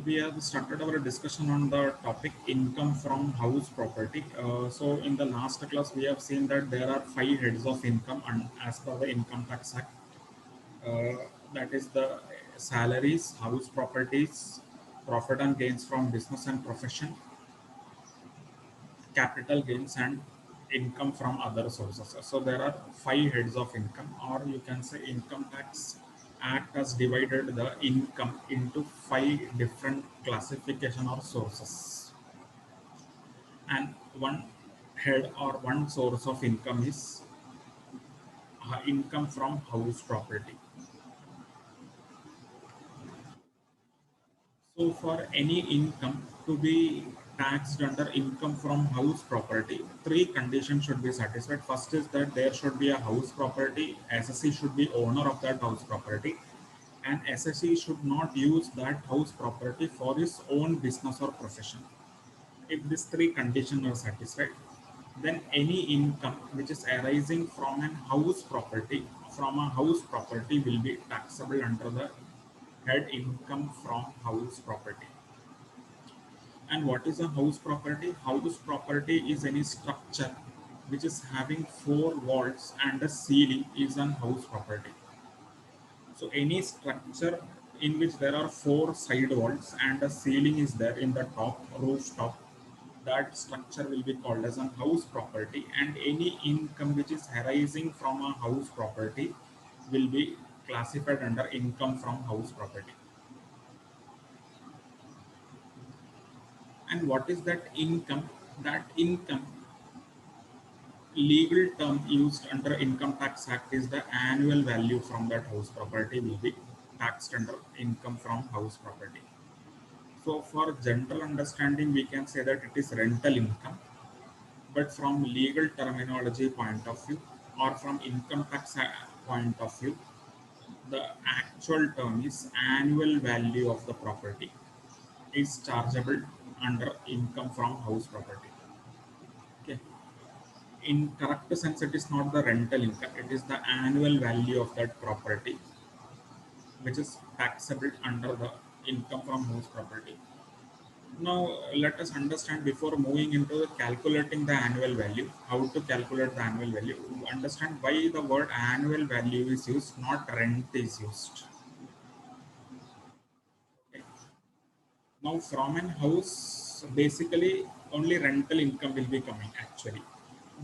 we have started our discussion on the topic income from house property. So in the last class, we have seen that there are five heads of income and as per the Income Tax Act. That is the salaries, house properties, profit and gains from business and profession, capital gains, and income from other sources. So there are five heads of income, or you can say Income Tax Act has divided the income into five different classification or sources. And one head or one source of income is income from house property. So for any income to be taxed under income from house property, three conditions should be satisfied. First is that there should be a house property, SSE should be owner of that house property, and SSE should not use that house property for his own business or profession. If these three conditions are satisfied, then any income which is arising from a house property will be taxable under the head income from house property. And what is a house property? House property is any structure which is having four walls and a ceiling is an house property. So any structure in which there are four side walls and a ceiling is there in the top rooftop, that structure will be called as a house property, and any income which is arising from a house property will be classified under income from house property. And what is that income? That income, legal term used under Income Tax Act, is the annual value from that house property will be taxed under income from house property. So for general understanding, we can say that it is rental income, but from legal terminology point of view or from income tax point of view, the actual term is annual value of the property is chargeable under income from house property. Okay. In correct sense, it is not the rental income, it is the annual value of that property which is taxable under the income from house property. Now, let us understand before moving into the calculating the annual value, how to calculate the annual value. Understand why the word annual value is used, not rent is used. Okay. Now, from an house, basically only rental income will be coming actually.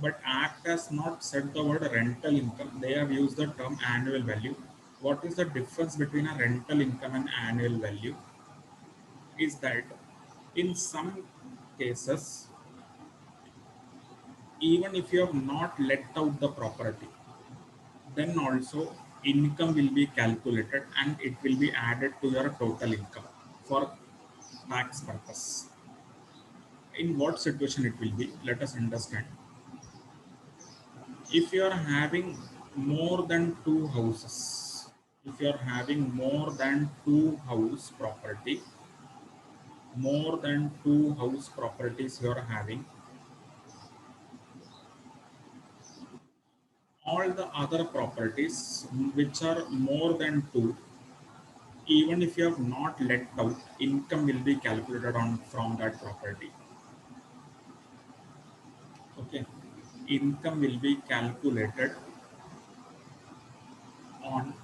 But Act has not said the word rental income. They have used the term annual value. What is the difference between a rental income and annual value? Is that in some cases, even if you have not let out the property, then also income will be calculated and it will be added to your total income for tax purpose. In what situation it will be? Let us understand. If you are having more than two houses, if you are having more than two house properties you are having, all the other properties which are more than two, even if you have not let out, income will be calculated on from that property. Okay, income will be calculated on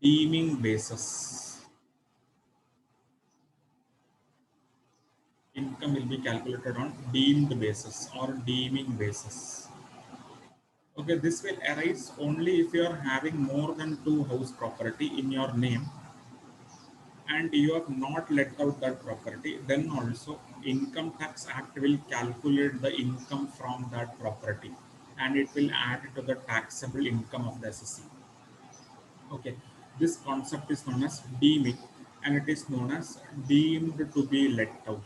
deeming basis. Income will be calculated on deemed basis or deeming basis. Okay, this will arise only if you are having more than two house property in your name and you have not let out that property. Then also Income Tax Act will calculate the income from that property and it will add to the taxable income of the SSC. Okay, this concept is known as deeming and it is known as deemed to be let out.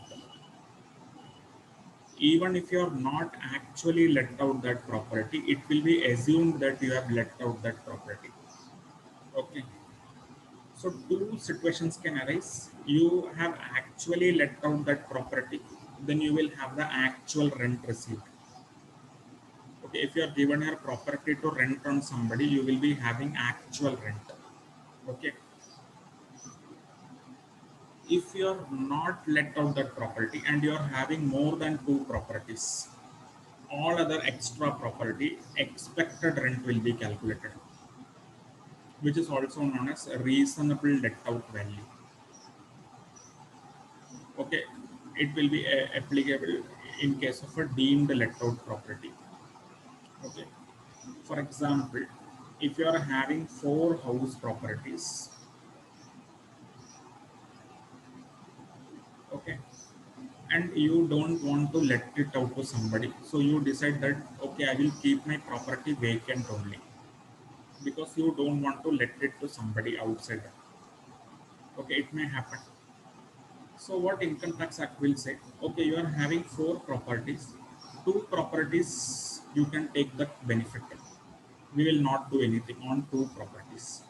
Even if you are not actually let out that property, it will be assumed that you have let out that property. Okay. So two situations can arise. You have actually let out that property, then you will have the actual rent received. Okay, if you are given your property to rent on somebody, you will be having actual rent. Okay. if you are not let out that property and you are having more than two properties, all other extra property expected rent will be calculated, which is also known as a reasonable let out value. Okay, it will be applicable in case of a deemed let out property. Okay, for example, if you are having four house properties, okay, and you don't want to let it out to somebody, so you decide that okay, I will keep my property vacant only because you don't want to let it to somebody outside. Okay, it may happen. So what income tax act will say, okay, you are having four properties, two properties you can take the benefit, we will not do anything on two properties.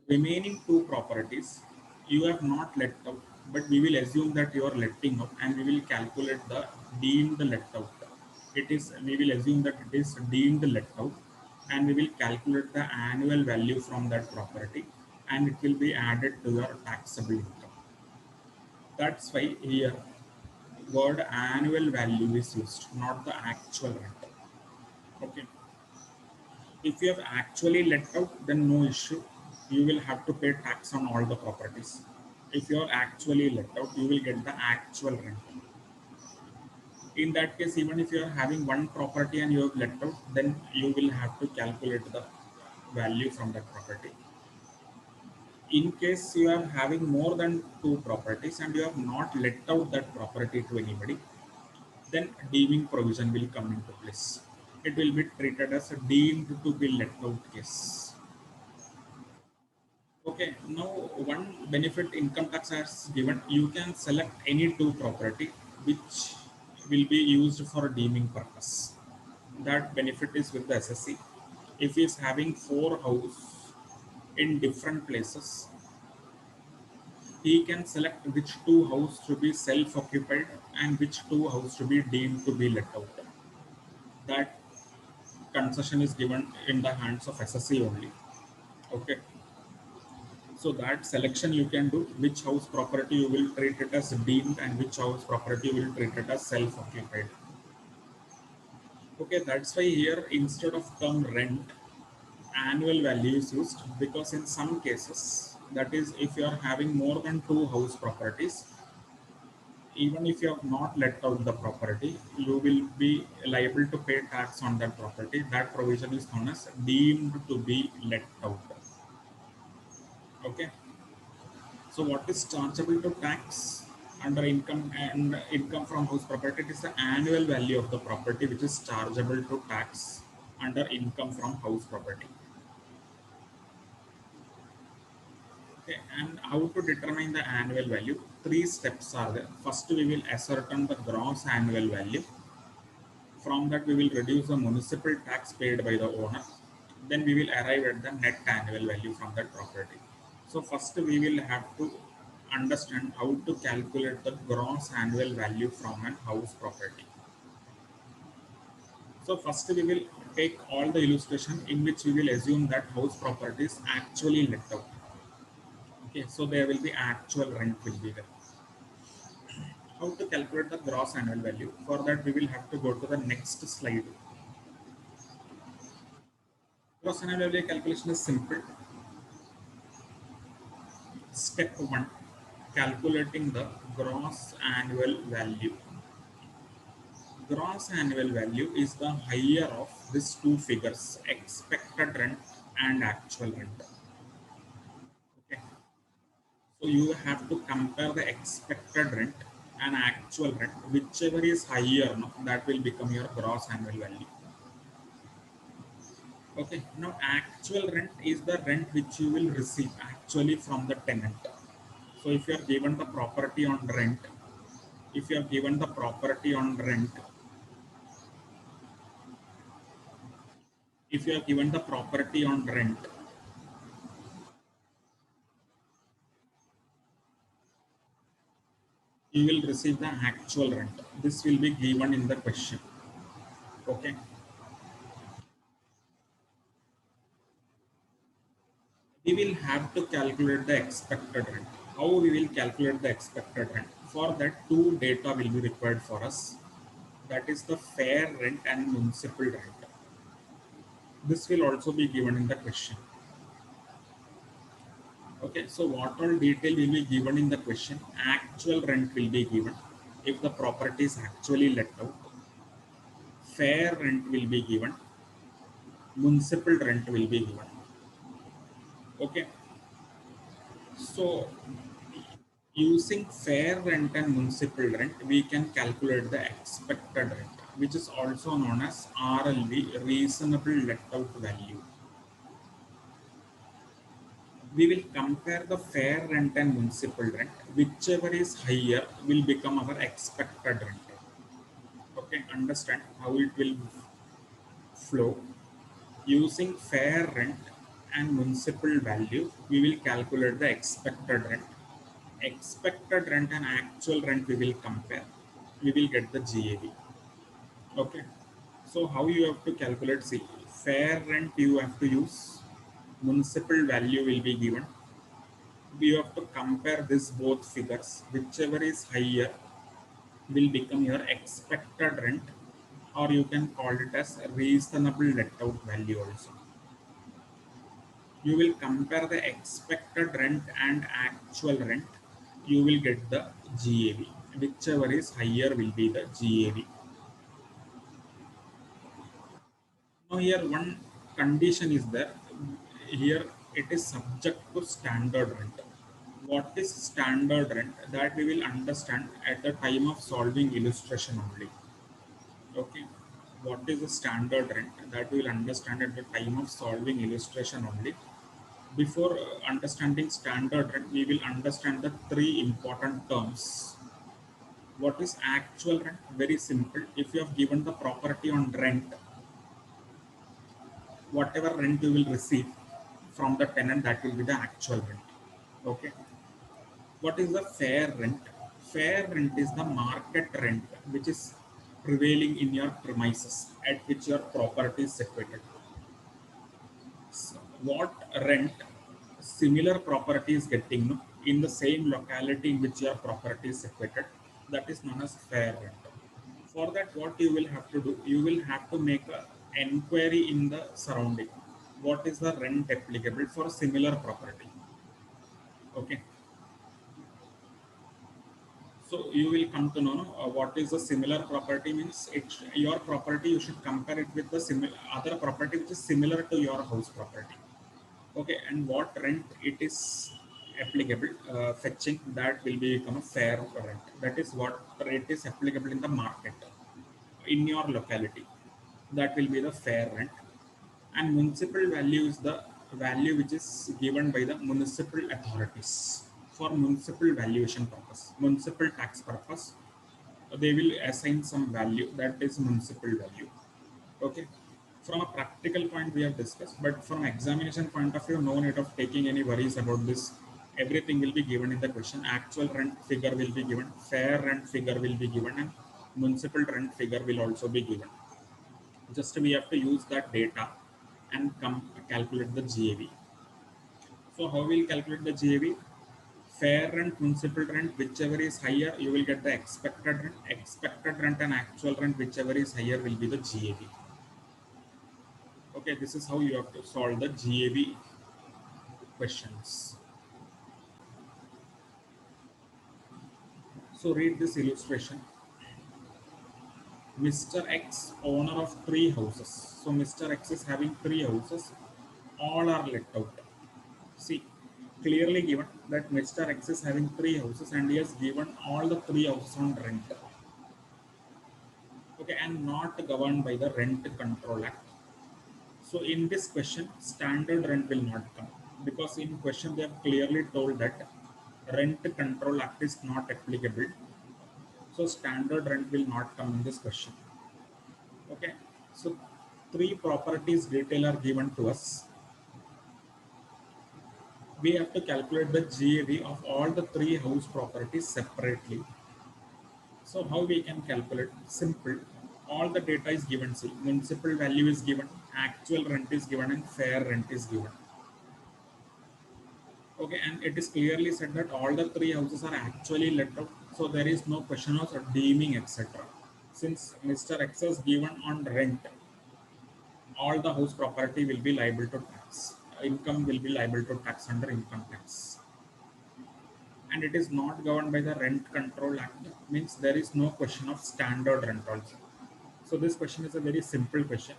Remaining two properties you have not let out, but we will assume that you are letting out and we will calculate the deemed let out. It is, we will assume that it is deemed let out and we will calculate the annual value from that property and it will be added to your taxable income. That's why here word annual value is used, not the actual rent. Okay. If you have actually let out, then no issue. You will have to pay tax on all the properties. If you are actually let out, you will get the actual rent. In that case, even if you are having one property and you have let out, then you will have to calculate the value from that property. In case you are having more than two properties and you have not let out that property to anybody, then deeming provision will come into place. It will be treated as a deemed to be let out case. Okay, now one benefit income tax has given, you can select any two property which will be used for deeming purpose. That benefit is with the SSC. If he is having four house in different places, he can select which two house to be self-occupied and which two house to be deemed to be let out. That concession is given in the hands of SSC only. Okay. So that selection you can do, which house property you will treat it as deemed and which house property you will treat it as self-occupied. Okay, that's why here instead of term rent, annual value is used, because in some cases, that is if you are having more than two house properties, even if you have not let out the property, you will be liable to pay tax on that property. That provision is known as deemed to be let out. Okay. So what is chargeable to tax under income and income from house property? It is the annual value of the property which is chargeable to tax under income from house property. Okay, and how to determine the annual value? Three steps are there. First, we will ascertain the gross annual value. From that, we will reduce the municipal tax paid by the owner. Then we will arrive at the net annual value from that property. So first, we will have to understand how to calculate the gross annual value from an house property. So first, we will take all the illustration in which we will assume that house property is actually let out. Okay, so there will be actual rent will be there. How to calculate the gross annual value? For that, we will have to go to the next slide. Gross annual value calculation is simple. Step 1, calculating the gross annual value. Gross annual value is the higher of these two figures, expected rent and actual rent. Okay. So you have to compare the expected rent and actual rent. Whichever is higher, no, that will become your gross annual value. Okay, now actual rent is the rent which you will receive actually from the tenant. So if you are given the property on rent, if you are given the property on rent, if you are given the property on rent, you will receive the actual rent. This will be given in the question. Okay. We will have to calculate the expected rent. how we will calculate the expected rent? For that, two data will be required for us. That is the fair rent and municipal rent. This will also be given in the question. Okay, so what all detail will be given in the question? Actual rent will be given if the property is actually let out. Fair rent will be given. Municipal rent will be given. Okay, so using fair rent and municipal rent, we can calculate the expected rent, which is also known as RLV, reasonable let out value. We will compare the fair rent and municipal rent. Whichever is higher will become our expected rent. Okay, understand how it will flow. Using fair rent and municipal value, we will calculate the expected rent. Expected rent and actual rent we will compare. We will get the GAV. Okay. So how you have to calculate? See, fair rent you have to use. Municipal value will be given. You have to compare this both figures. Whichever is higher will become your expected rent, or you can call it as reasonable let out value also. You will compare the expected rent and actual rent. You will get the GAV. Whichever is higher will be the GAV. Now here one condition is there. Here it is subject to standard rent. What is standard rent? That we will understand at the time of solving illustration only. Okay. What is the standard rent? That we will understand at the time of solving illustration only. Before understanding standard rent, we will understand the three important terms. What is actual rent? Very simple. If you have given the property on rent, whatever rent you will receive from the tenant, that will be the actual rent. Okay. What is the fair rent? Fair rent is the market rent which is prevailing in your premises at which your property is situated. So what rent similar property is getting in the same locality in which your property is situated, that is known as fair rent. For that, what you will have to do, you will have to make an enquiry in the surrounding. What is the rent applicable for similar property? Okay. So you will come to know what is the similar property means. Your property you should compare it with the similar other property which is similar to your house property. Okay, and what rent it is applicable, fetching, that will become a fair rent. That is what rate is applicable in the market in your locality. That will be the fair rent. And municipal value is the value which is given by the municipal authorities for municipal valuation purpose, municipal tax purpose. They will assign some value, that is municipal value. Okay. From a practical point we have discussed, but from examination point of view, no need of taking any worries about this. Everything will be given in the question. Actual rent figure will be given, fair rent figure will be given, and municipal rent figure will also be given. Just we have to use that data and calculate the GAV. So how will calculate the GAV? Fair rent, municipal rent, whichever is higher, you will get the expected rent. Expected rent and actual rent, whichever is higher, will be the GAV. Okay, this is how you have to solve the GAV questions. So read this illustration. Mr. X, owner of 3 houses. So Mr. X is having 3 houses. All are let out. See, clearly given that Mr. X is having 3 houses and he has given all the 3 houses on rent. Okay, and not governed by the Rent Control Act. So in this question, standard rent will not come, because in question they have clearly told that Rent Control Act is not applicable. So standard rent will not come in this question. Okay. So 3 properties detail are given to us. We have to calculate the GAV of all the 3 house properties separately. So how we can calculate? Simple. All the data is given. See, municipal value is given, actual rent is given, and fair rent is given. Okay, and it is clearly said that all the three houses are actually let out, so there is no question of deeming, etc. Since Mr. X is given on rent, all the house property will be liable to tax. Income will be liable to tax under income tax. And it is not governed by the Rent Control Act, means there is no question of standard rent also. So this question is a very simple question.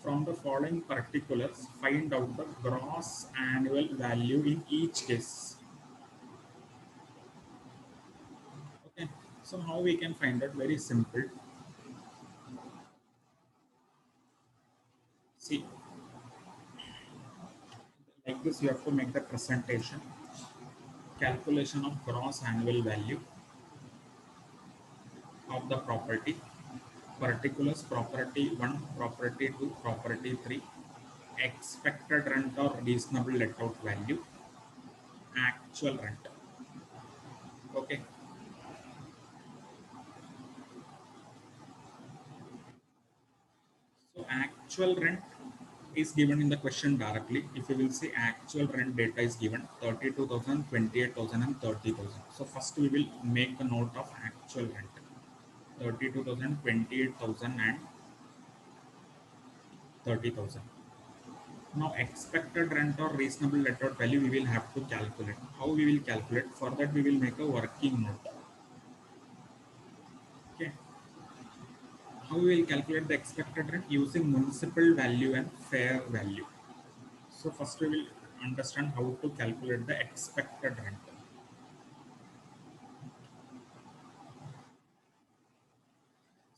From the following particulars, find out the gross annual value in each case. Okay, so how we can find out? Very simple. See, like this, you have to make the presentation. Calculation of gross annual value of the property. Particulars: property 1, property 2, property 3. Expected rent or reasonable let out value. Actual rent. Okay. So actual rent is given in the question directly. If you will see, actual rent data is given 32,000, 28,000, and 30,000. So first we will make the note of actual rent. 32,000, 28,000, and 30,000. Now expected rent or reasonable let out value we will have to calculate. How we will calculate? For that we will make a working note. Okay. How we will calculate the expected rent? Using municipal value and fair value. So first we will understand how to calculate the expected rent.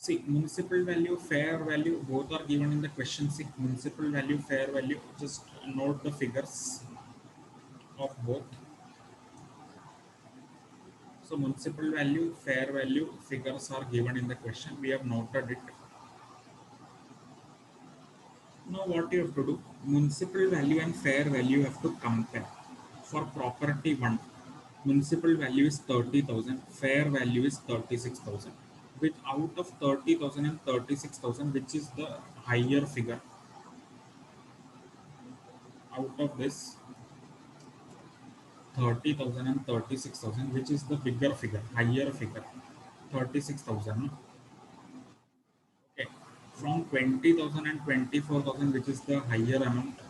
See, municipal value, fair value, both are given in the question. See, municipal value, fair value, just note the figures of both. So municipal value, fair value figures are given in the question. We have noted it. Now what you have to do, municipal value and fair value you have to compare. For property 1, municipal value is 30,000, fair value is 36,000. With out of 30,000 and 36,000, which is the higher figure? Out of this 30,000 and 36,000, which is the bigger figure, higher figure? 36,000. No? Okay. From 20,000 and 24,000, which is the higher amount?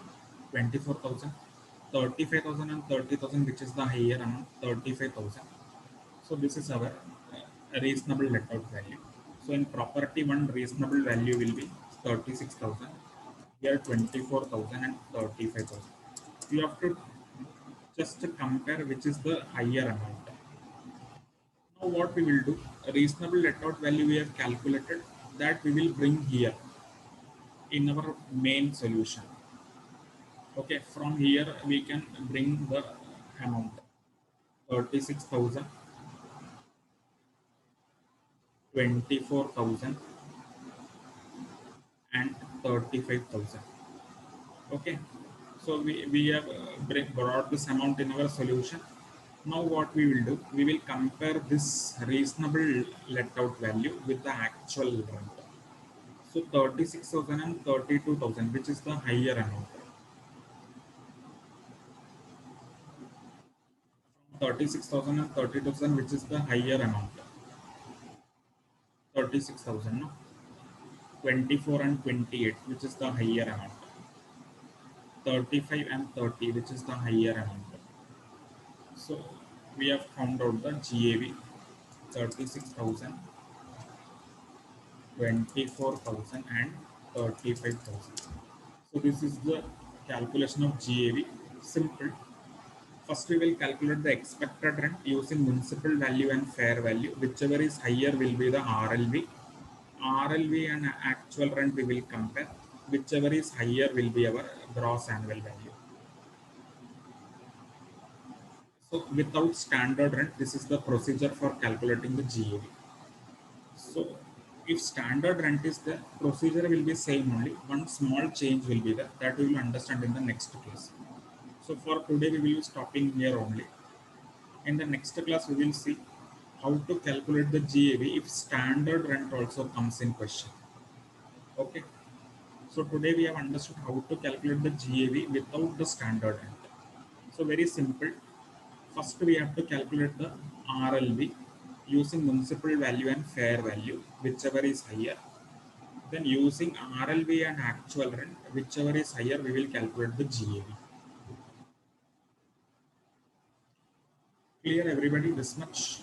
24,000. 35,000 and 30,000, which is the higher amount? 35,000. So this is our reasonable let out value. So in property 1, reasonable value will be 36,000. Here 24,000 and 35,000. You have to just compare which is the higher amount. Now what we will do, a reasonable let out value we have calculated, that we will bring here in our main solution. Okay, from here we can bring the amount 36,000, 24,000, and 35,000. Okay, so we have brought this amount in our solution. Now what we will do, we will compare this reasonable let out value with the actual rent. So 36,000 and 32,000, which is the higher amount? 36,000 and 30,000, which is the higher amount? 36,000. No? 24 and 28, which is the higher amount? 35 and 30, which is the higher amount? So we have found out the GAV: 36,000, 24,000, and 35,000. So this is the calculation of GAV. Simple. First we will calculate the expected rent using municipal value and fair value. Whichever is higher will be the RLV. RLV and actual rent we will compare. Whichever is higher will be our gross annual value. So without standard rent, this is the procedure for calculating the GAV. So if standard rent is there, procedure will be same only. One small change will be there, that we will understand in the next class. So for today we will be stopping here only. In the next class we will see how to calculate the GAV if standard rent also comes in question. Okay. So today we have understood how to calculate the GAV without the standard rent. So very simple. First, we have to calculate the RLV using municipal value and fair value, whichever is higher. Then using RLV and actual rent, whichever is higher, we will calculate the GAV. Clear everybody this much?